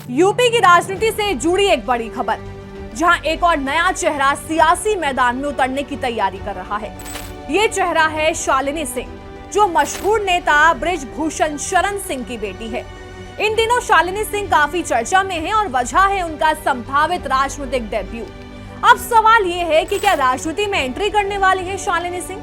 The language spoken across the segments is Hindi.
यूपी की राजनीति से जुड़ी एक बड़ी खबर, जहां एक और नया चेहरा सियासी मैदान में उतरने की तैयारी कर रहा है। ये चेहरा है शालिनी सिंह, जो मशहूर नेता बृजभूषण शरण सिंह की बेटी है। इन दिनों शालिनी सिंह काफी चर्चा में है और वजह है उनका संभावित राजनीतिक डेब्यू। अब सवाल ये है कि क्या राजनीति में एंट्री करने वाली है शालिनी सिंह?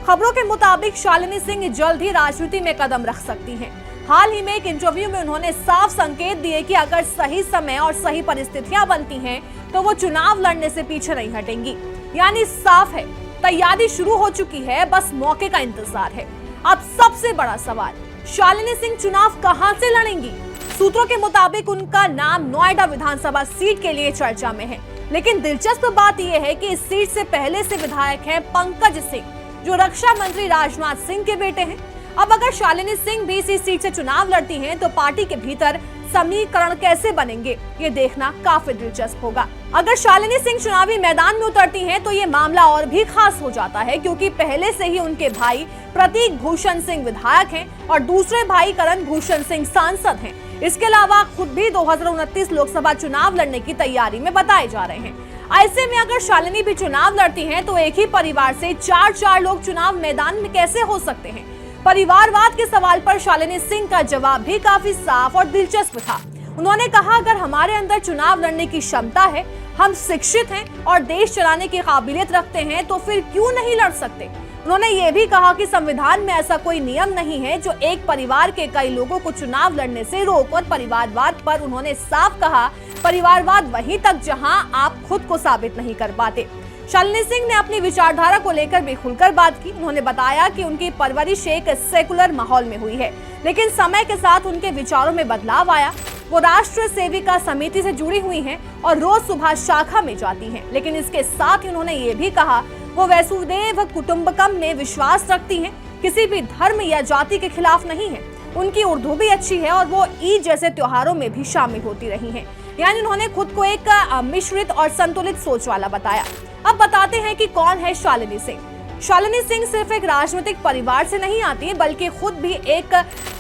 खबरों के मुताबिक शालिनी सिंह जल्द ही राजनीति में कदम रख सकती हैं। हाल ही में एक इंटरव्यू में उन्होंने साफ संकेत दिए कि अगर सही समय और सही परिस्थितियां बनती हैं तो वो चुनाव लड़ने से पीछे नहीं हटेंगी। यानी साफ है, तैयारी शुरू हो चुकी है, बस मौके का इंतजार है। अब सबसे बड़ा सवाल, शालिनी सिंह चुनाव कहां से लड़ेंगी? सूत्रों के मुताबिक उनका नाम नोएडा विधानसभा सीट के लिए चर्चा में है, लेकिन दिलचस्प बात यह है कि इस सीट से पहले से विधायक हैं पंकज सिंह, जो रक्षा मंत्री राजनाथ सिंह के बेटे हैं। अब अगर शालिनी सिंह भी इसी सीट से चुनाव लड़ती हैं, तो पार्टी के भीतर समीकरण कैसे बनेंगे, ये देखना काफी दिलचस्प होगा। अगर शालिनी सिंह चुनावी मैदान में उतरती हैं, तो ये मामला और भी खास हो जाता है, क्योंकि पहले से ही उनके भाई प्रतीक भूषण सिंह विधायक हैं और दूसरे भाई करण भूषण सिंह सांसद हैं। इसके अलावा खुद भी 2029 लोकसभा चुनाव लड़ने की तैयारी में बताए जा रहे हैं। ऐसे में अगर शालिनी भी चुनाव लड़ती हैं, तो एक ही परिवार से चार लोग चुनाव मैदान में कैसे हो सकते हैं? परिवारवाद के सवाल पर शालिनी सिंह का जवाब भी काफी साफ और दिलचस्प था। उन्होंने कहा, अगर हमारे अंदर चुनाव लड़ने की क्षमता है, हम शिक्षित हैं और देश चलाने की काबिलियत रखते हैं, तो फिर क्यों नहीं लड़ सकते? उन्होंने ये भी कहा कि संविधान में ऐसा कोई नियम नहीं है जो एक परिवार के कई लोगों को चुनाव लड़ने से रोक। और परिवारवाद पर उन्होंने साफ कहा, परिवारवाद वहीं तक जहां आप खुद को साबित नहीं कर पाते। शालिनी सिंह ने अपनी विचारधारा को लेकर भी खुलकर बात की। उन्होंने बताया कि उनकी परवरिश एक सेकुलर माहौल में हुई है, लेकिन समय के साथ उनके विचारों में बदलाव आया। वो राष्ट्र सेविका समिति से जुड़ी हुई हैं और रोज सुबह शाखा में जाती हैं, लेकिन इसके साथ ही उन्होंने ये भी कहा, वो वसुधैव कुटुंबकम में विश्वास रखती हैं, किसी भी धर्म या जाति के खिलाफ नहीं है। उनकी उर्दू भी अच्छी है और वो ईद जैसे त्योहारों में भी शामिल होती रही हैं। यानी उन्होंने खुद को एक मिश्रित और संतुलित सोच वाला बताया। अब बताते हैं कि कौन है शालिनी सिंह। शालिनी सिंह सिर्फ एक राजनीतिक परिवार से नहीं आती, बल्कि खुद भी एक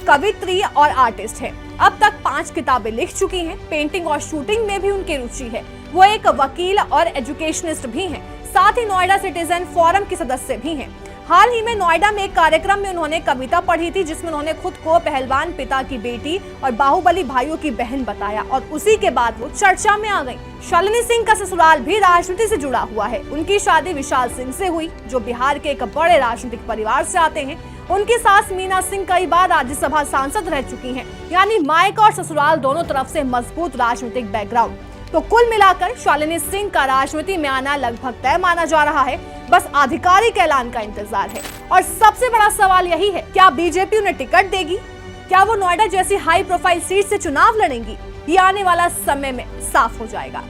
कवित्री और आर्टिस्ट है। अब तक 5 किताबें लिख चुकी हैं। पेंटिंग और शूटिंग में भी उनकी रुचि है। वो एक वकील और एजुकेशनिस्ट भी हैं। साथ ही नोएडा सिटीजन फोरम की सदस्य भी हैं। हाल ही में नोएडा में एक कार्यक्रम में उन्होंने कविता पढ़ी थी, जिसमें उन्होंने खुद को पहलवान पिता की बेटी और बाहुबली भाइयों की बहन बताया और उसी के बाद वो चर्चा में आ गई। शालिनी सिंह का ससुराल भी राजनीति से जुड़ा हुआ है। उनकी शादी विशाल सिंह से हुई, जो बिहार के एक बड़े राजनीतिक परिवार से आते हैं। उनकी सास मीना सिंह कई बार राज्यसभा सांसद रह चुकी हैं। यानी मायका और ससुराल दोनों तरफ से मजबूत राजनीतिक बैकग्राउंड। तो कुल मिलाकर शालिनी सिंह का राजनीति में आना लगभग तय माना जा रहा है। बस आधिकारिक ऐलान का इंतजार है। और सबसे बड़ा सवाल यही है, क्या बीजेपी उन्हें टिकट देगी? क्या वो नोएडा जैसी हाई प्रोफाइल सीट से चुनाव लड़ेंगी? ये आने वाला समय में साफ हो जाएगा।